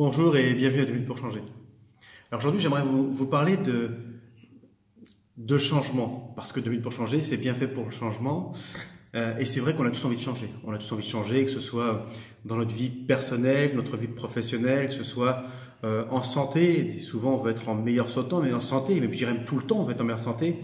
Bonjour et bienvenue à 2 minutes pour changer. Alors aujourd'hui, j'aimerais vous parler de changement, parce que 2 minutes pour changer, c'est bien fait pour le changement. Et c'est vrai qu'on a tous envie de changer. On a tous envie de changer, que ce soit dans notre vie personnelle, notre vie professionnelle, que ce soit en santé. Et souvent, on veut être en meilleure santé, mais je dirais même tout le temps, on veut être en meilleure santé.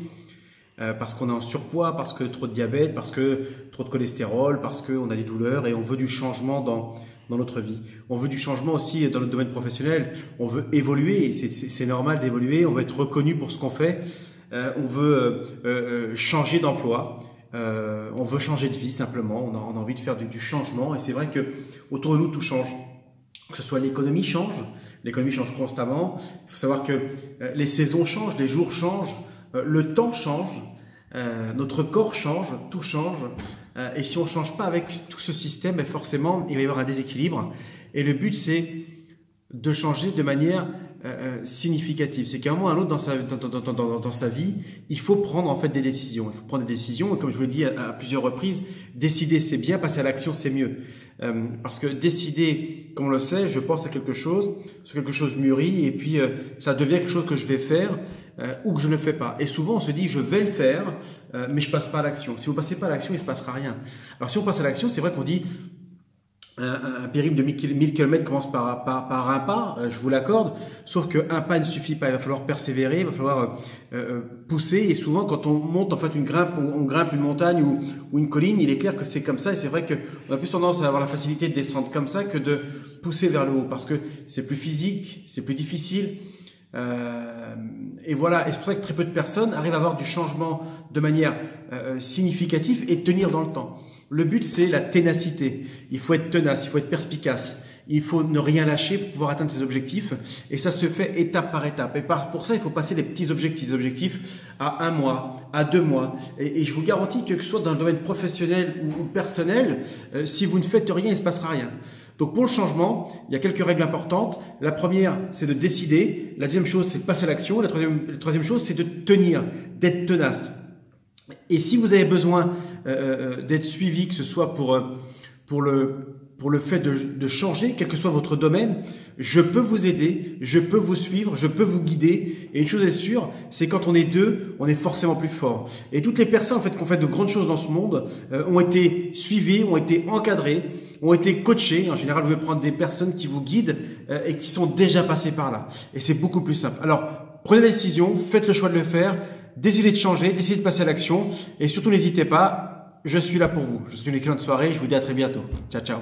Parce qu'on est en surpoids, parce que trop de diabète, parce que trop de cholestérol, parce qu'on a des douleurs et on veut du changement dans notre vie. On veut du changement aussi dans notre domaine professionnel. On veut évoluer, c'est normal d'évoluer, on veut être reconnu pour ce qu'on fait. On veut changer d'emploi, on veut changer de vie simplement, on a envie de faire du changement. Et c'est vrai que autour de nous, tout change. Que ce soit l'économie change constamment. Il faut savoir que les saisons changent, les jours changent, le temps change, notre corps change, tout change. Et si on ne change pas avec tout ce système, forcément, il va y avoir un déséquilibre. Et le but, c'est de changer de manière significative. C'est qu'à un moment ou à un autre dans sa vie, il faut prendre en fait des décisions. Il faut prendre des décisions. Et comme je vous l'ai dit à plusieurs reprises, décider c'est bien, passer à l'action c'est mieux. Parce que décider, comme on le sait, je pense à quelque chose mûrit et puis ça devient quelque chose que je vais faire ou que je ne fais pas. Et souvent on se dit je vais le faire, mais je passe pas à l'action. Si vous passez pas à l'action, il se passera rien. Alors si on passe à l'action, c'est vrai qu'on dit un périple de 1000 km commence par un pas, je vous l'accorde, sauf qu'un pas ne suffit pas, il va falloir persévérer, il va falloir pousser, et souvent quand on monte, en fait on grimpe une montagne ou une colline, il est clair que c'est comme ça, et c'est vrai qu'on a plus tendance à avoir la facilité de descendre comme ça que de pousser vers le haut, parce que c'est plus physique, c'est plus difficile, et voilà, et c'est pour ça que très peu de personnes arrivent à avoir du changement de manière significative et tenir dans le temps. Le but, c'est la ténacité. Il faut être tenace, il faut être perspicace. Il faut ne rien lâcher pour pouvoir atteindre ses objectifs. Et ça se fait étape par étape. Et pour ça, il faut passer des petits objectifs. Des objectifs à 1 mois, à 2 mois. Et je vous garantis que ce soit dans le domaine professionnel ou personnel, si vous ne faites rien, il ne se passera rien. Donc pour le changement, il y a quelques règles importantes. La première, c'est de décider. La deuxième chose, c'est de passer à l'action. La troisième chose, c'est de tenir, d'être tenace. Et si vous avez besoin d'être suivi, que ce soit pour le fait de changer, quel que soit votre domaine, je peux vous aider, je peux vous suivre, je peux vous guider. Et une chose est sûre, c'est quand on est deux, on est forcément plus fort. Et toutes les personnes en fait, qui ont fait de grandes choses dans ce monde ont été suivies, ont été encadrées, ont été coachées. En général, vous pouvez prendre des personnes qui vous guident et qui sont déjà passées par là. Et c'est beaucoup plus simple. Alors, prenez la décision, faites le choix de le faire. Décidez de changer, décidez de passer à l'action et surtout n'hésitez pas, je suis là pour vous. Je vous souhaite une excellente soirée, je vous dis à très bientôt. Ciao, ciao.